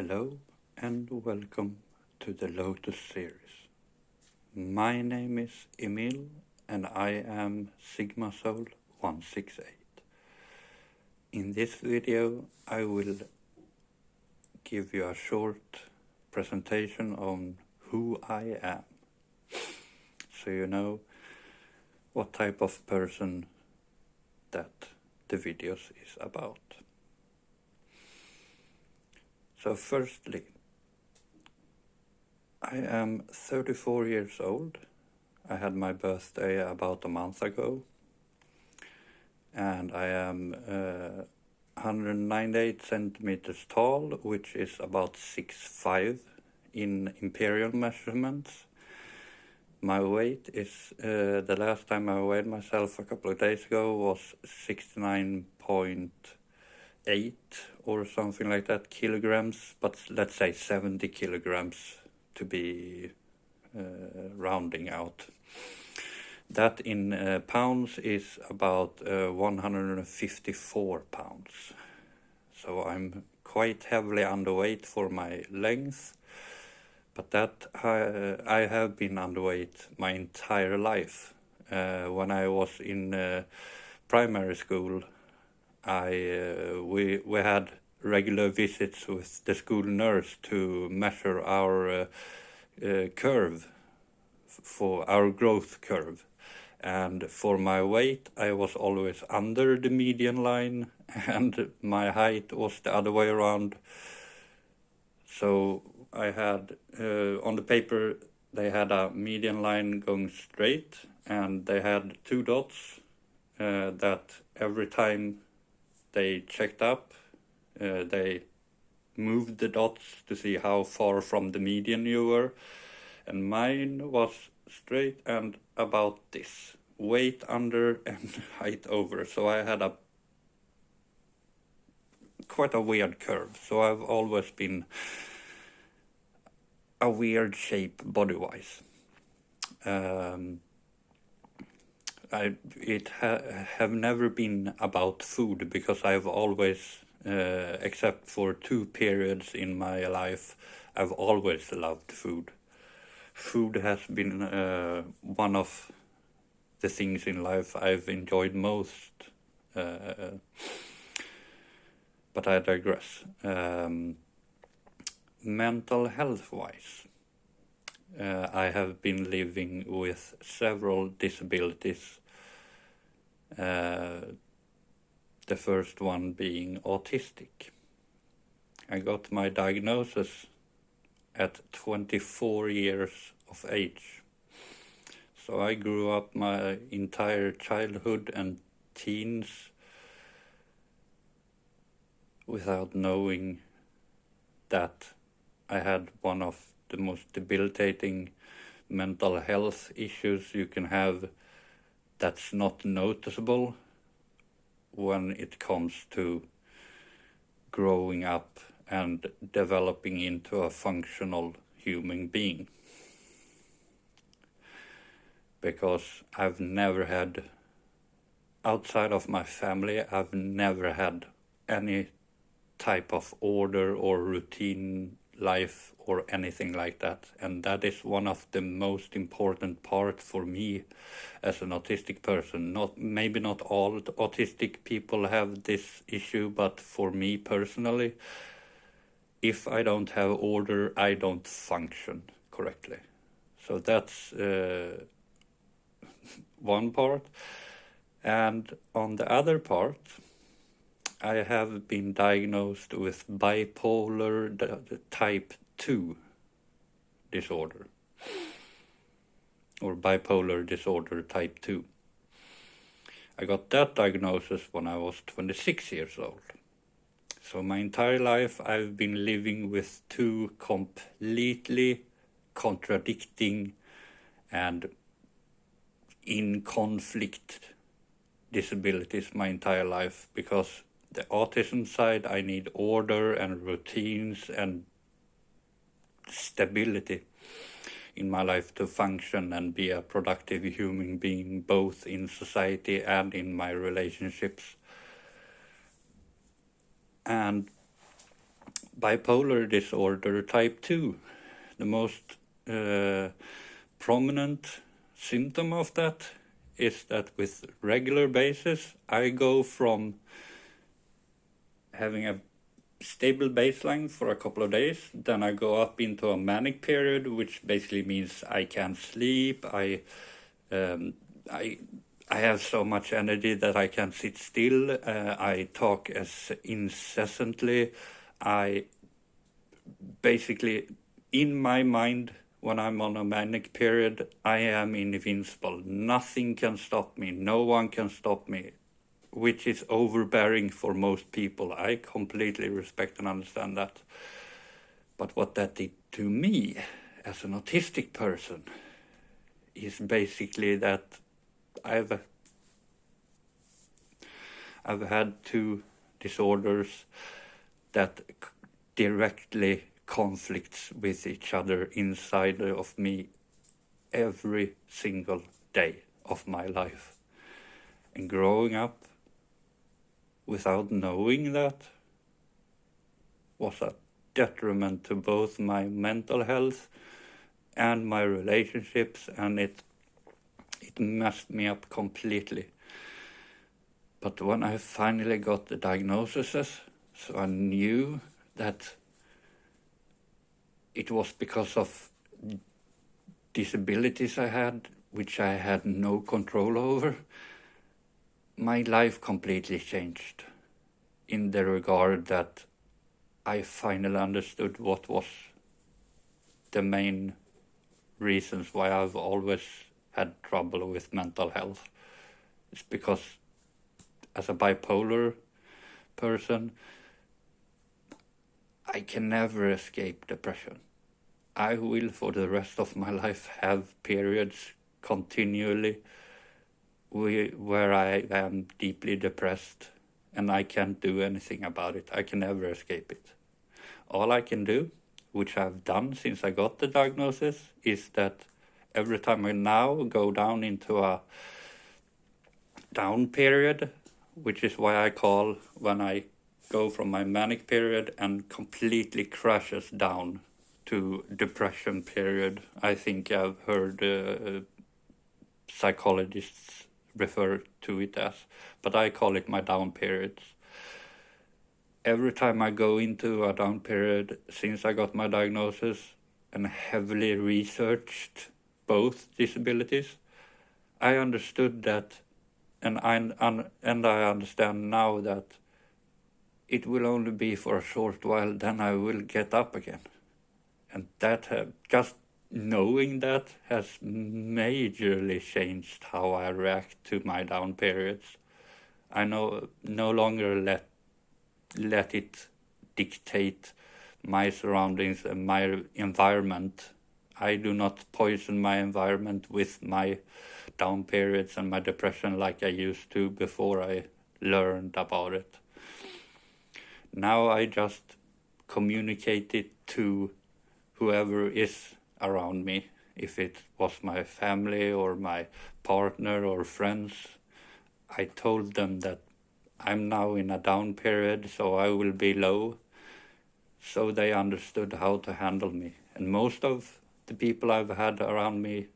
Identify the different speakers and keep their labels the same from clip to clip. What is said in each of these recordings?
Speaker 1: Hello and welcome to the Lotus series. My name is Emil and I am Sigma Soul 168. In this video I will give you a short presentation on who I am, so you know what type of person that the videos is about. So firstly, I am 34 years old. I had my birthday about a month ago. And I am 198 centimeters tall, which is about 6'5" in imperial measurements. My weight is, the last time I weighed myself a couple of days ago was 69.8 or something like that kilograms, but let's say 70 kilograms to be rounding out. That in pounds is about 154 pounds. So I'm quite heavily underweight for my length, but that I have been underweight my entire life. When I was in primary school, we had regular visits with the school nurse to measure our curve, for our growth curve. And for my weight, I was always under the median line, and my height was the other way around. So I had, on the paper, they had a median line going straight, and they had two dots that every time they checked up, they moved the dots to see how far from the median you were. And mine was straight and about this, weight under and height over. So I had quite a weird curve. So I've always been a weird shape body-wise. It have never been about food, because I've always, except for 2 periods in my life, I've always loved food. Food has been one of the things in life I've enjoyed most, but I digress. Mental health-wise, I have been living with several disabilities, the first one being autistic. I got my diagnosis at 24 years of age. So I grew up my entire childhood and teens without knowing that I had one of the most debilitating mental health issues you can have that's not noticeable when it comes to growing up and developing into a functional human being. Because I've never had, outside of my family, I've never had any type of order or routine life or anything like that. And that is one of the most important part for me as an autistic person. Maybe not all autistic people have this issue, but for me personally, if I don't have order, I don't function correctly. So that's one part. And on the other part, I have been diagnosed with bipolar type 2 disorder, or bipolar disorder type 2. I got that diagnosis when I was 26 years old. So my entire life I've been living with 2 completely contradicting and in conflict disabilities my entire life, because the autism side, I need order and routines and stability in my life to function and be a productive human being, both in society and in my relationships. And bipolar disorder type 2. The most prominent symptom of that is that with regular basis, I go from having a stable baseline for a couple of days, then I go up into a manic period, which basically means I can't sleep. I have so much energy that I can't sit still. I talk as incessantly. I basically, in my mind, when I'm on a manic period, I am invincible. Nothing can stop me. No one can stop me, which is overbearing for most people. I completely respect and understand that. But what that did to me as an autistic person is basically that I've had two disorders that directly conflicts with each other inside of me every single day of my life. And growing up without knowing that was a detriment to both my mental health and my relationships, and it messed me up completely. But when I finally got the diagnosis, so I knew that it was because of disabilities I had, which I had no control over, my life completely changed in the regard that I finally understood what was the main reasons why I've always had trouble with mental health. It's because as a bipolar person, I can never escape depression. I will for the rest of my life have periods continually where I am deeply depressed and I can't do anything about it. I can never escape it. All I can do, which I've done since I got the diagnosis, is that every time I now go down into a down period, which is why I call when I go from my manic period and completely crashes down to depression period. I think I've heard psychologists refer to it as, but I call it my down periods. Every time I go into a down period since I got my diagnosis and heavily researched both disabilities, I understood that, and I understand now that it will only be for a short while, then I will get up again. And that just knowing that has majorly changed how I react to my down periods. I no longer let it dictate my surroundings and my environment. I do not poison my environment with my down periods and my depression like I used to before I learned about it. Now I just communicate it to whoever is around me. If it was my family or my partner or friends, I told them that I'm now in a down period, so I will be low. So they understood how to handle me. And most of the people I've had around me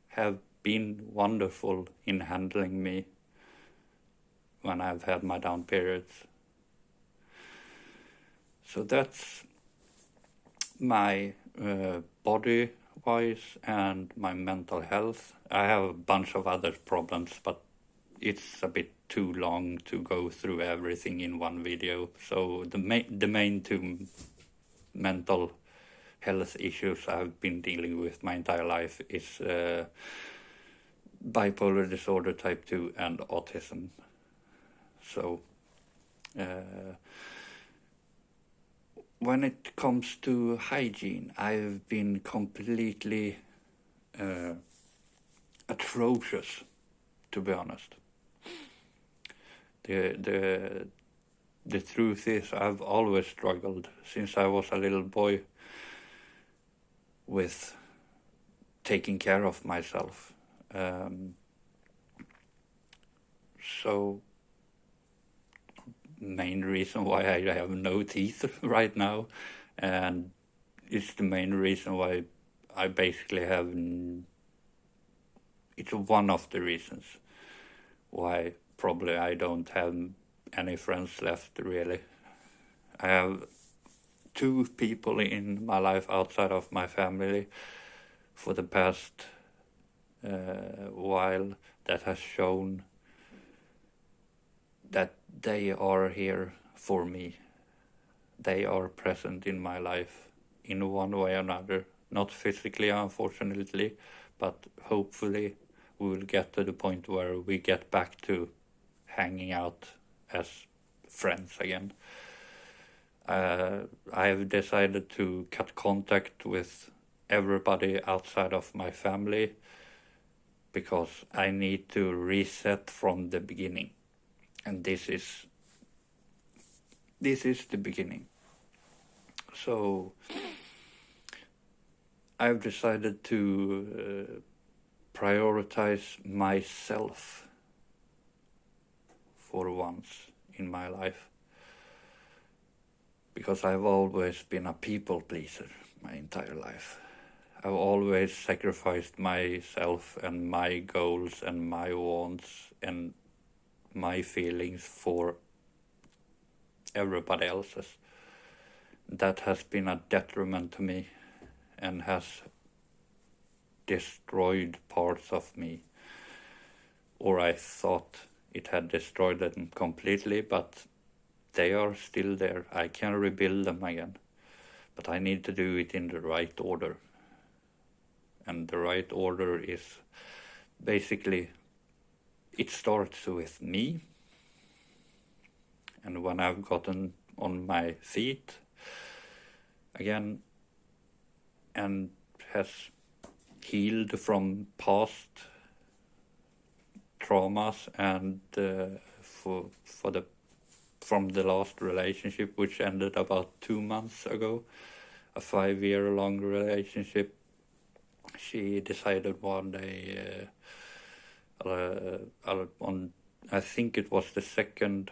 Speaker 1: have been wonderful in handling me when I've had my down periods. So that's my body-wise and my mental health. I have a bunch of other problems, but it's a bit too long to go through everything in one video. So the main two mental health issues I've been dealing with my entire life is bipolar disorder type 2 and autism. So when it comes to hygiene, I've been completely atrocious, to be honest. The truth is, I've always struggled since I was a little boy with taking care of myself. So main reason why I have no teeth right now, and it's the main reason why I basically have. It's one of the reasons why probably I don't have any friends left, really. I have 2 people in my life outside of my family for the past while that has shown that they are here for me. They are present in my life in one way or another. Not physically, unfortunately, but hopefully we will get to the point where we get back to hanging out as friends again. I have decided to cut contact with everybody outside of my family because I need to reset from the beginning. And this is the beginning. So I've decided to prioritize myself for once in my life, because I've always been a people pleaser my entire life. I've always sacrificed myself and my goals and my wants and my feelings for everybody else's. That has been a detriment to me and has destroyed parts of me. Or I thought it had destroyed them completely, but they are still there. I can rebuild them again. But I need to do it in the right order. And the right order is basically, it starts with me. And when I've gotten on my feet again and has healed from past traumas and from the last relationship, which ended about 2 months ago, a 5-year-long relationship, she decided one day on, I think it was the 2nd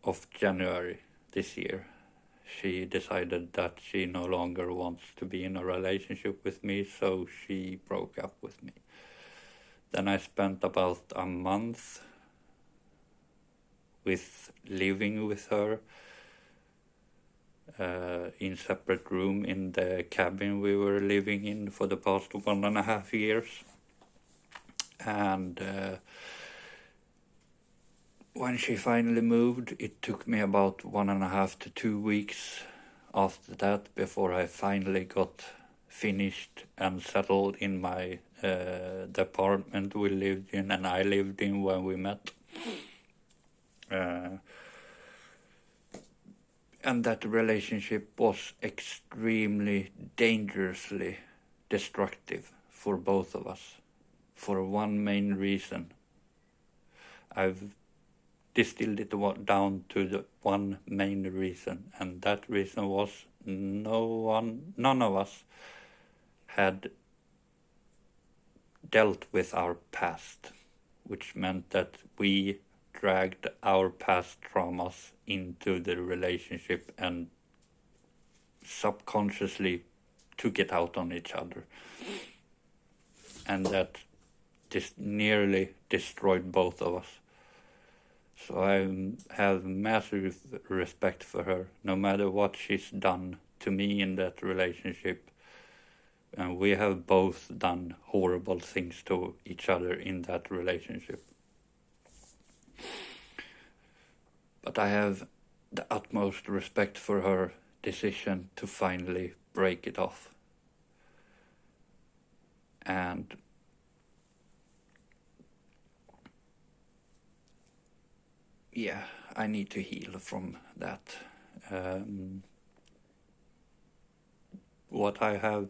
Speaker 1: of January this year, she decided that she no longer wants to be in a relationship with me, so she broke up with me. Then I spent about a month living with her in separate room in the cabin we were living in for the past 1.5 years. And when she finally moved, it took me about 1.5 to 2 weeks after that before I finally got finished and settled in the apartment we lived in and I lived in when we met. And that relationship was extremely dangerously destructive for both of us, for one main reason. I've distilled it down to the one main reason, and that reason was none of us had dealt with our past, which meant that we dragged our past traumas into the relationship and subconsciously took it out on each other. And that just nearly destroyed both of us. So I have massive respect for her, no matter what she's done to me in that relationship. And we have both done horrible things to each other in that relationship. But I have the utmost respect for her decision to finally break it off. And yeah, I need to heal from that. What I have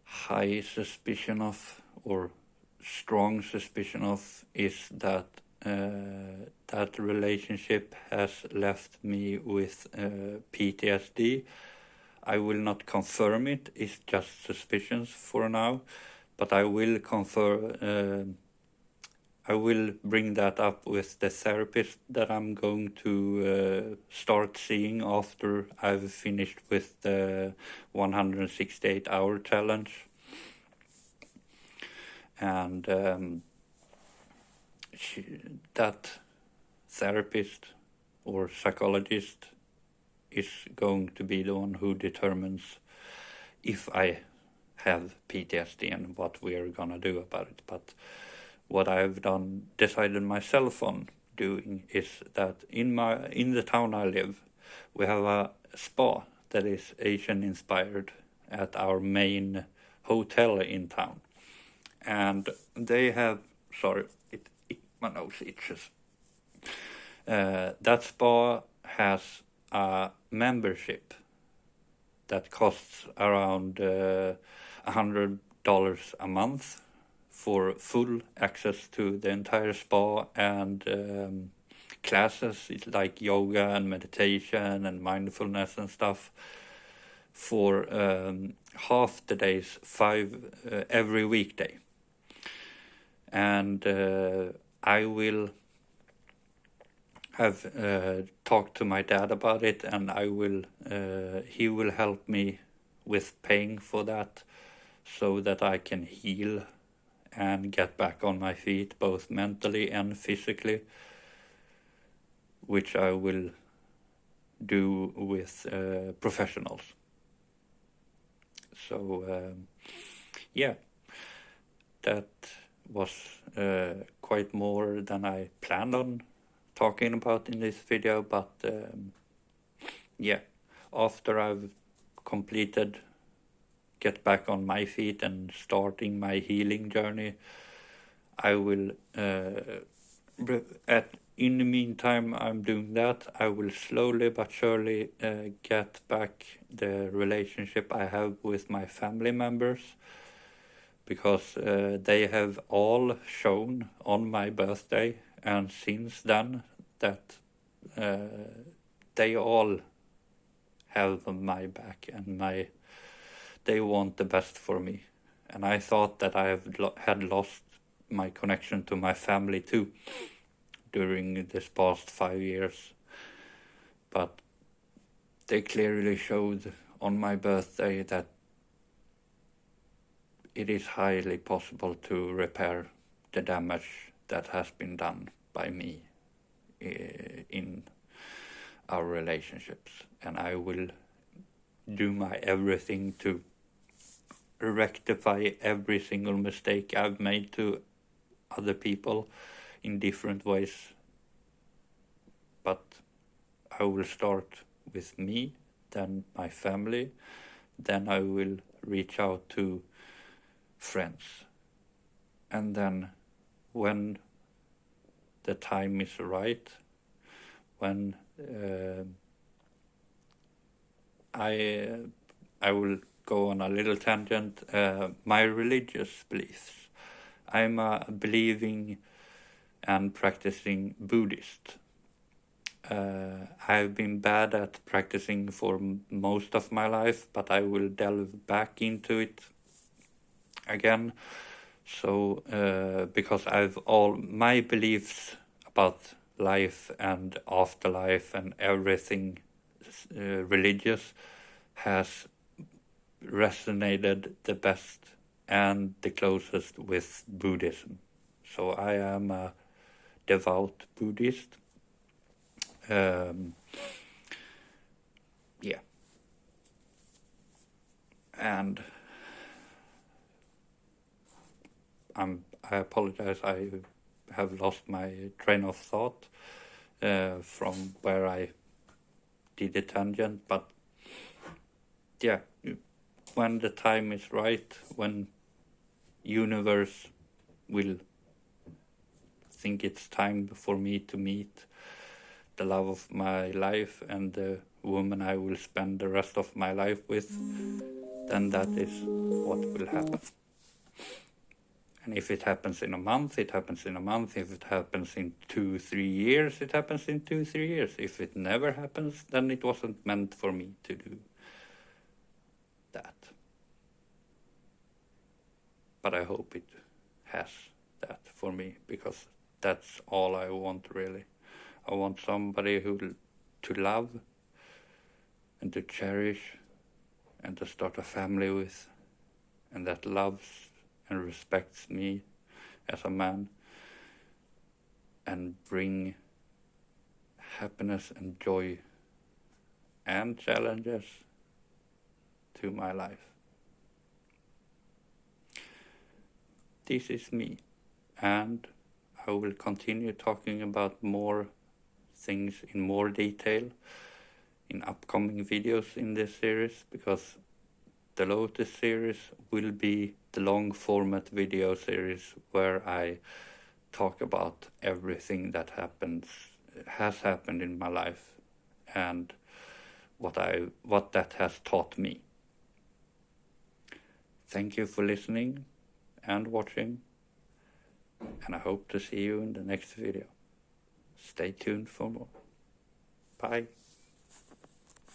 Speaker 1: high suspicion of, or strong suspicion of, is that that relationship has left me with PTSD. I will not confirm it, it's just suspicions for now, but I will I will bring that up with the therapist that I'm going to start seeing after I've finished with the 168-hour challenge. And that therapist or psychologist is going to be the one who determines if I have PTSD and what we are gonna do about it. But what I've decided myself on doing is that in the town I live, we have a spa that is Asian inspired at our main hotel in town, and they have my nose itches. That spa has a membership that costs around $100 a month for full access to the entire spa and classes like yoga and meditation and mindfulness and stuff for half the days, every weekday. And I will have talked to my dad about it, and he will help me with paying for that so that I can heal and get back on my feet, both mentally and physically, which I will do with professionals. So yeah, that was quite more than I planned on talking about in this video, but yeah, after I've get back on my feet and starting my healing journey, I will in the meantime I'm doing that, I will slowly but surely get back the relationship I have with my family members, because they have all shown on my birthday and since then that they all have my back and they want the best for me. And I thought that I had lost my connection to my family too during this past 5 years, but they clearly showed on my birthday that it is highly possible to repair the damage that has been done by me in our relationships, and I will do my everything to rectify every single mistake I've made to other people in different ways. But I will start with me, then my family, then I will reach out to friends, and then when the time is right, when I will go on a little tangent. My religious beliefs. I'm a believing and practicing Buddhist. I've been bad at practicing for most of my life, but I will delve back into it again. So because my beliefs about life and afterlife and everything religious has resonated the best and the closest with Buddhism. So I am a devout Buddhist. Yeah. And I apologize, I have lost my train of thought from where I did a tangent, but yeah, when the time is right, when universe will think it's time for me to meet the love of my life and the woman I will spend the rest of my life with, then that is what will happen. And if it happens in a month, it happens in a month. If it happens in 2-3 years, it happens in 2-3 years. If it never happens, then it wasn't meant for me to do that. But I hope it has that for me, because That's all I want, really. I want somebody to love and to cherish and to start a family with, and that loves and respects me as a man and bring happiness and joy and challenges to my life. This is me, and I will continue talking about more things in more detail in upcoming videos in this series, because the Lotus series will be the long format video series where I talk about everything that has happened in my life and what that has taught me. Thank you for listening and watching, and I hope to see you in the next video. Stay tuned for more. Bye.